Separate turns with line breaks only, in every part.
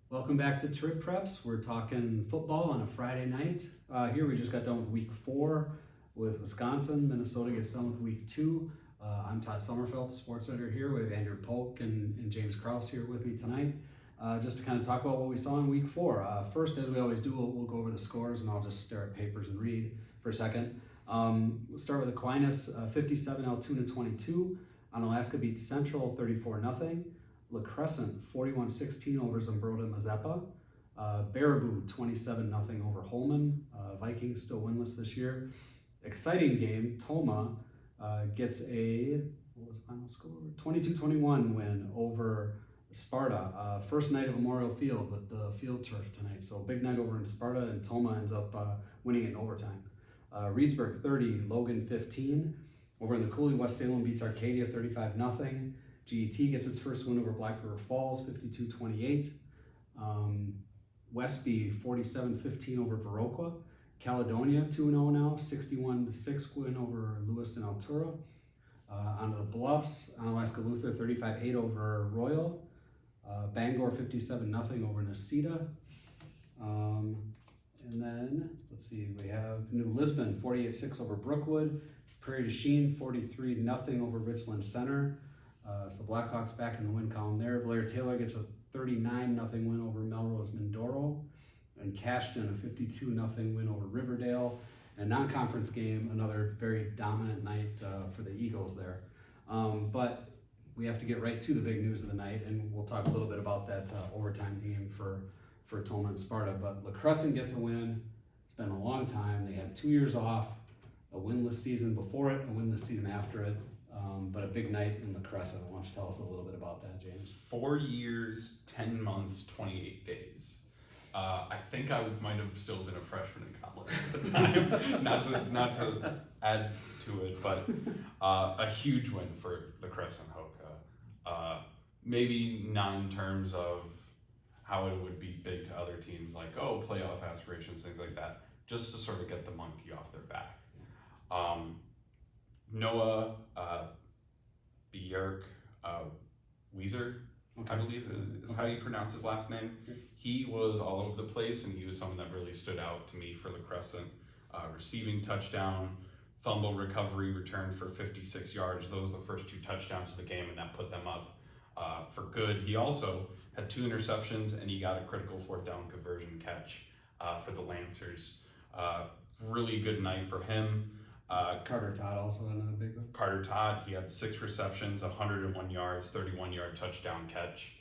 Welcome back to TribPreps. We're talking football on a Friday night. Here we just got done with week 4 with Wisconsin. Minnesota gets done with week 2. I'm Todd Sommerfeld, sports editor here. We have Andrew Polk and James Crosse here with me tonight. Just to kind of talk about what we saw in week 4. First, as we always do, we'll go over the scores and I'll just stare at papers and read for a second. We'll start with Aquinas, 57, Altoona 22. Onalaska beats Central 34-0. La Crescent 41-16 over Zumbrota Mazeppa. Baraboo 27-0 over Holman. Vikings still winless this year. Exciting game. Toma gets a, what was the final score? 22-21 win over Sparta. First night of Memorial Field with the field turf tonight. So big night over in Sparta, and Toma ends up winning it in overtime. Reedsburg 30, Logan 15. Over in the Cooley, West Salem beats Arcadia 35-0. GET gets its first win over Black River Falls, 52-28. Westby, 47-15 over Viroqua. Caledonia, 2-0 now, 61-6 win over Lewiston Altura. Onto the Bluffs, Onalaska Luther, 35-8 over Royal. Bangor, 57-0 over Necedah. And then, let's see, we have New Lisbon, 48-6 over Brookwood. Prairie du Chien, 43-0 over Richland Center. So Blackhawks back in the win column there. Blair Taylor gets a 39-0 win over Melrose Mindoro. And Cashton, a 52-0 win over Riverdale. And a non-conference game, another very dominant night for the Eagles there. But we have to get right to the big news of the night, and we'll talk a little bit about that overtime game for Toma and Sparta. But La Crescent gets a win. It's been a long time. They had 2 years off, a winless season before it, a winless season after it. But a big night in La Crescent. Why don't you tell us a little bit about that, James?
4 years, 10 months, 28 days. I think I might have still been a freshman in college at the time. not to add to it, but a huge win for La Crescent Hoka. Maybe not in terms of how it would be big to other teams, like, oh, playoff aspirations, things like that, just to sort of get the monkey off their back. Noah Björk Weiser, okay, I believe is how you pronounce his last name. He was all over the place, and he was someone that really stood out to me for La Crescent. Receiving touchdown, fumble recovery, return for 56 yards. Those were the first 2 touchdowns of the game, and that put them up for good. He also had 2 interceptions, and he got a critical 4th down conversion catch for the Lancers. Really good night for him.
Carter Todd also another big one.
Carter Todd, he had 6 receptions, 101 yards, 31-yard touchdown catch.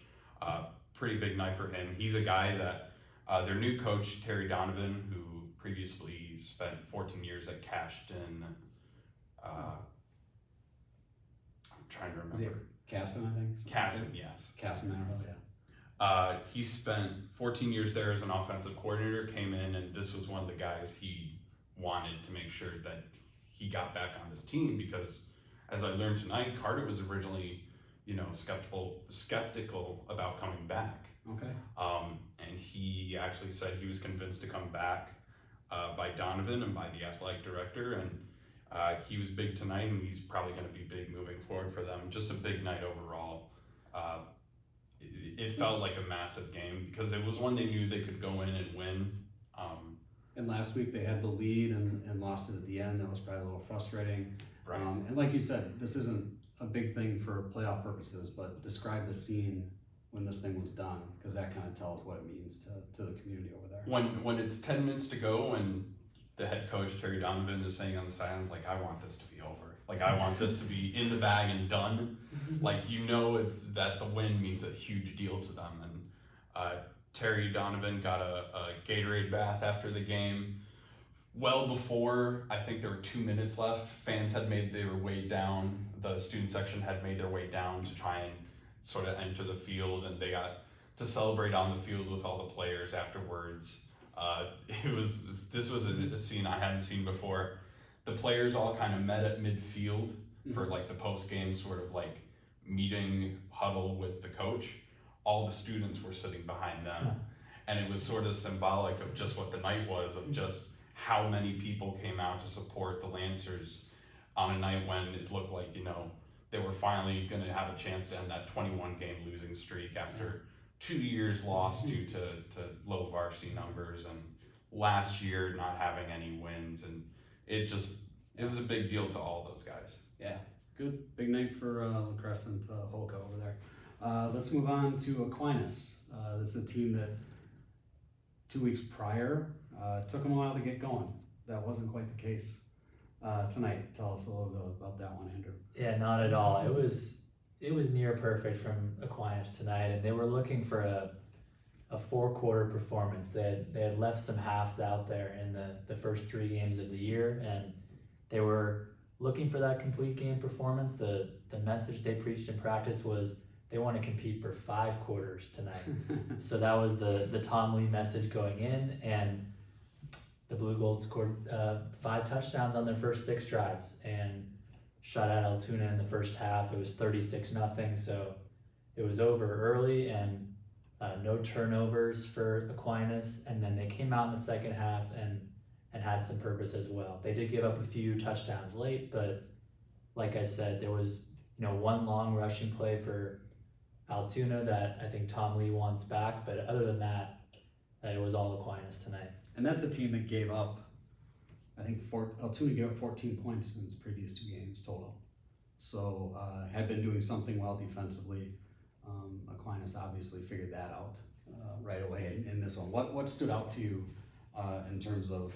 Pretty big night for him. He's a guy that their new coach, Terry Donovan, who previously spent 14 years at Cashton. I'm trying to remember.
Is it Casson, I think?
Casson, yes.
Casson Manor, yeah.
He spent 14 years there as an offensive coordinator, came in, and this was one of the guys he wanted to make sure that he got back on this team, because as I learned tonight, Carter was originally, skeptical about coming back.
Okay.
And he actually said he was convinced to come back by Donovan and by the athletic director, and he was big tonight, and he's probably going to be big moving forward for them. Just a big night overall. It felt like a massive game because it was one they knew they could go in and win.
And last week they had the lead and lost it at the end. That was probably a little frustrating.
Right.
And like you said, this isn't a big thing for playoff purposes, but describe the scene when this thing was done, because that kind of tells what it means to the community over there.
When it's 10 minutes to go and the head coach, Terry Donovan, is saying on the sidelines, like, I want this to be over. Like, I want this to be in the bag and done. Like, it's that the win means a huge deal to them. And Terry Donovan got a Gatorade bath after the game. Well before, I think there were 2 minutes left, fans had made their way down. The student section had made their way down to try and sort of enter the field, and they got to celebrate on the field with all the players afterwards. This was a scene I hadn't seen before. The players all kind of met at midfield for like the post-game sort of like meeting huddle with the coach. All the students were sitting behind them. And it was sort of symbolic of just what the night was, of just how many people came out to support the Lancers on a night when it looked like, they were finally going to have a chance to end that 21 game losing streak after 2 years lost due to low varsity numbers, and last year not having any wins, and it was a big deal to all those guys.
Yeah, good big night for Crescent Holka over there. Let's move on to Aquinas. This is a team that 2 weeks prior took them a while to get going. That wasn't quite the case tonight. Tell us a little bit about that one, Andrew.
Yeah, not at all. It was near perfect from Aquinas tonight, and they were looking for a 4-quarter performance. They had left some halves out there in the first 3 games of the year, and they were looking for that complete game performance. The message they preached in practice was they want to compete for 5 quarters tonight. So that was the Tom Lee message going in, and the Blue Gold scored 5 touchdowns on their first 6 drives and shut out Altoona in the first half. It was 36-0, so it was over early, and no turnovers for Aquinas, and then they came out in the second half and had some purpose as well. They did give up a few touchdowns late, but like I said, there was one long rushing play for Altoona that I think Tom Lee wants back, but other than that, it was all Aquinas tonight.
And that's a team that gave up, I think Altoona gave up 14 points in its previous 2 games total. So had been doing something well defensively. Aquinas obviously figured that out right away in this one. What stood out to you in terms of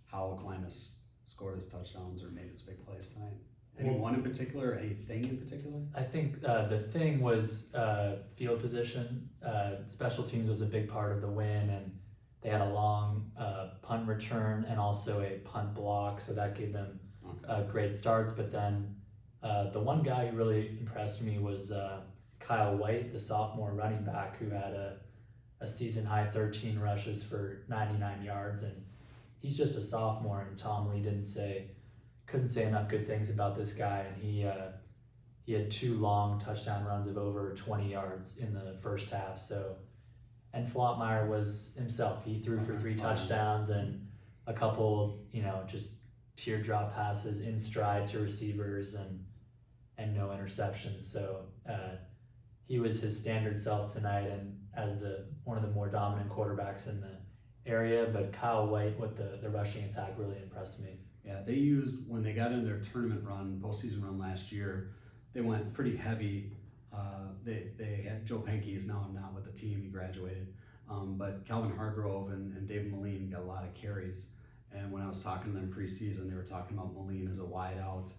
how Aquinas scored its touchdowns or made its big plays tonight? Anyone in particular, anything in particular?
I think the thing was field position. Special teams was a big part of the win, and they had a long punt return and also a punt block, so that gave them great starts. But then the one guy who really impressed me was Kyle White, the sophomore running back, who had a season-high 13 rushes for 99 yards, and he's just a sophomore, and Tom Lee couldn't say enough good things about this guy, and he had 2 long touchdown runs of over 20 yards in the first half. So, and Flottmeyer was himself. He threw for 3 touchdowns and a couple, just teardrop passes in stride to receivers and no interceptions. So he was his standard self tonight, and as one of the more dominant quarterbacks in the area. But Kyle White with the rushing attack really impressed me.
Yeah, they used, when they got in their tournament run, postseason run last year, they went pretty heavy. They had Joe Penke is now not with the team, he graduated. But Calvin Hargrove and David Moline got a lot of carries. And when I was talking to them preseason, they were talking about Moline as a wide out,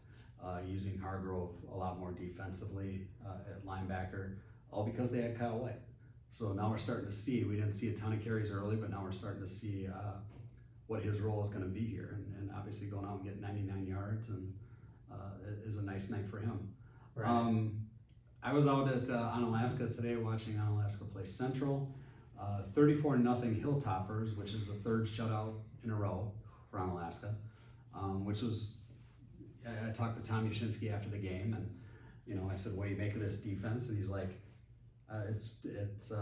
using Hargrove a lot more defensively at linebacker, all because they had Kyle White. So now we're starting to see, we didn't see a ton of carries early, but now we're starting to see what his role is going to be here. And obviously going out and getting 99 yards and is a nice night for him.
Right.
I was out at Onalaska today watching Onalaska play Central. 34-0 Hilltoppers, which is the 3rd shutout in a row for Onalaska, which was, I talked to Tom Yashinsky after the game, and I said, what do you make of this defense? And he's like, it's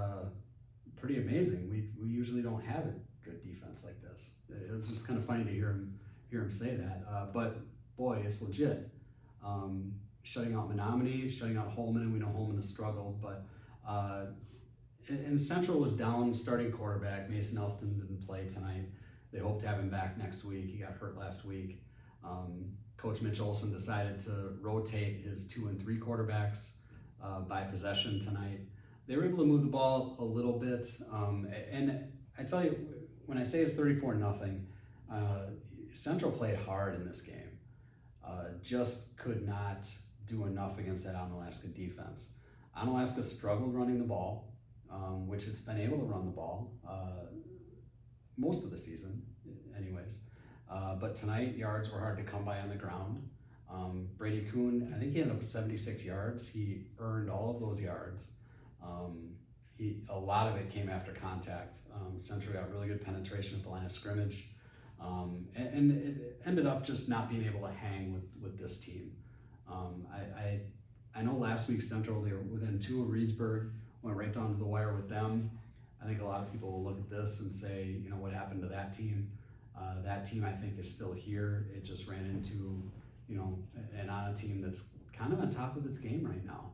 pretty amazing. We usually don't have a good defense like this. It was just kind of funny to hear him say that. But boy, it's legit. Shutting out Menominee, shutting out Holman, and we know Holman has struggled, but and Central was down starting quarterback. Mason Elston didn't play tonight. They hope to have him back next week. He got hurt last week. Coach Mitch Olson decided to rotate his 2 and 3 quarterbacks by possession tonight. They were able to move the ball a little bit. And I tell you, when I say it's 34-0, Central played hard in this game. Just could not do enough against that Onalaska defense. Onalaska struggled running the ball, which it's been able to run the ball most of the season anyways. But tonight, yards were hard to come by on the ground. Brady Kuhn, I think he ended up with 76 yards. He earned all of those yards. A lot of it came after contact. Central got really good penetration at the line of scrimmage. And it ended up just not being able to hang with this team. I know last week Central, they were within 2 of Reedsburg, went right down to the wire with them. I think a lot of people will look at this and say, what happened to that team? That team, I think, is still here. It just ran into, on a team that's kind of on top of its game right now.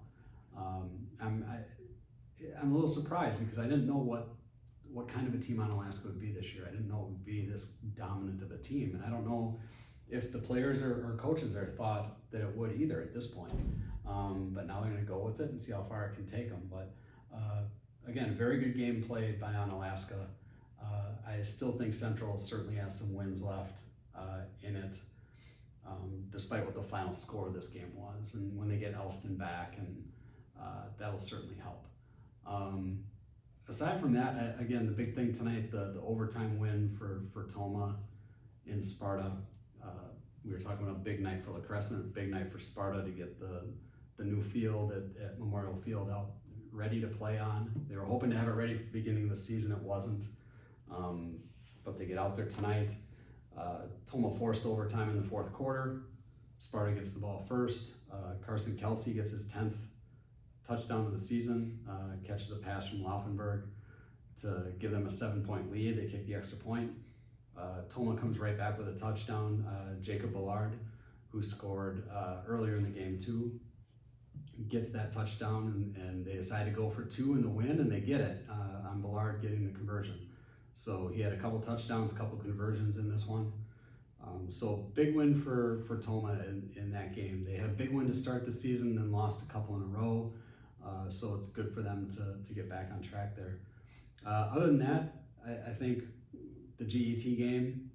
I'm a little surprised because I didn't know what kind of a team Onalaska would be this year. I didn't know it would be this dominant of a team, and I don't know if the players or coaches there thought that it would either at this point. But now they're going to go with it and see how far it can take them. But again, very good game played by Onalaska. I still think Central certainly has some wins left in it, despite what the final score of this game was. And when they get Elston back, and that'll certainly help. Aside from that, again, the big thing tonight, the overtime win for Toma in Sparta. We were talking about a big night for La Crescent, a big night for Sparta to get the new field at Memorial Field out ready to play on. They were hoping to have it ready for the beginning of the season. It wasn't, but they get out there tonight. Toma forced overtime in the fourth quarter. Sparta gets the ball first. Carson Kelsey gets his 10th touchdown of the season, catches a pass from Laufenberg to give them a 7-point lead. They kick the extra point. Toma comes right back with a touchdown. Jacob Ballard, who scored earlier in the game too, gets that touchdown, and they decide to go for 2 in the win, and they get it on Ballard getting the conversion. So he had a couple touchdowns, a couple conversions in this one. So big win for Toma in that game. They had a big win to start the season, then lost a couple in a row. So it's good for them to get back on track there. Other than that, I think the GET game,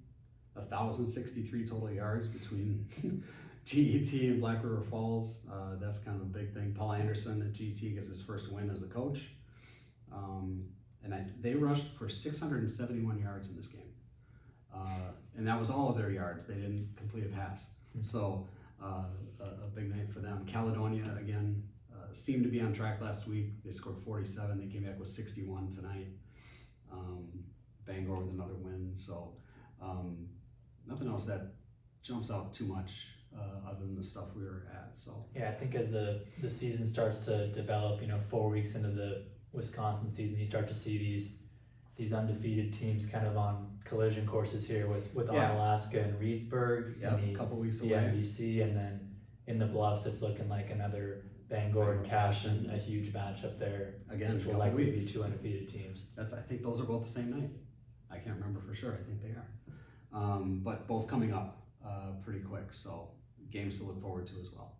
1,063 total yards between GET and Black River Falls. That's kind of a big thing. Paul Anderson at GET gets his first win as a coach. And they rushed for 671 yards in this game. And that was all of their yards. They didn't complete a pass. So a big night for them. Caledonia, again, seemed to be on track last week. They scored 47. They came back with 61 tonight. Bangor with another win. So nothing else that jumps out too much other than the stuff we were at. So
yeah, I think as the season starts to develop, 4 weeks into the Wisconsin season, you start to see these undefeated teams kind of on collision courses here with Onalaska and Reedsburg.
Yeah, a couple weeks away.
NBC, and then in the Bluffs, it's looking like another Bangor and Cashin, a huge matchup there.
Again,
which will likely be 2 undefeated teams.
I think those are both the same night. I can't remember for sure. I think they are. But both coming up pretty quick, so games to look forward to as well.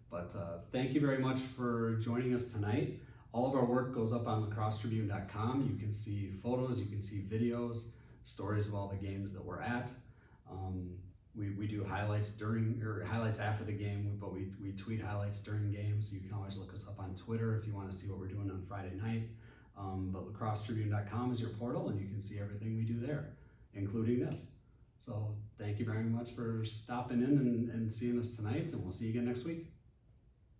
But thank you very much for joining us tonight. All of our work goes up on lacrossetribune.com. You can see photos, you can see videos, stories of all the games that we're at. We do highlights highlights after the game, but we tweet highlights during games. You can always look us up on Twitter if you want to see what we're doing on Friday night. But lacrossetribune.com is your portal, and you can see everything we do there, including this. So thank you very much for stopping in and seeing us tonight, and we'll see you again next week.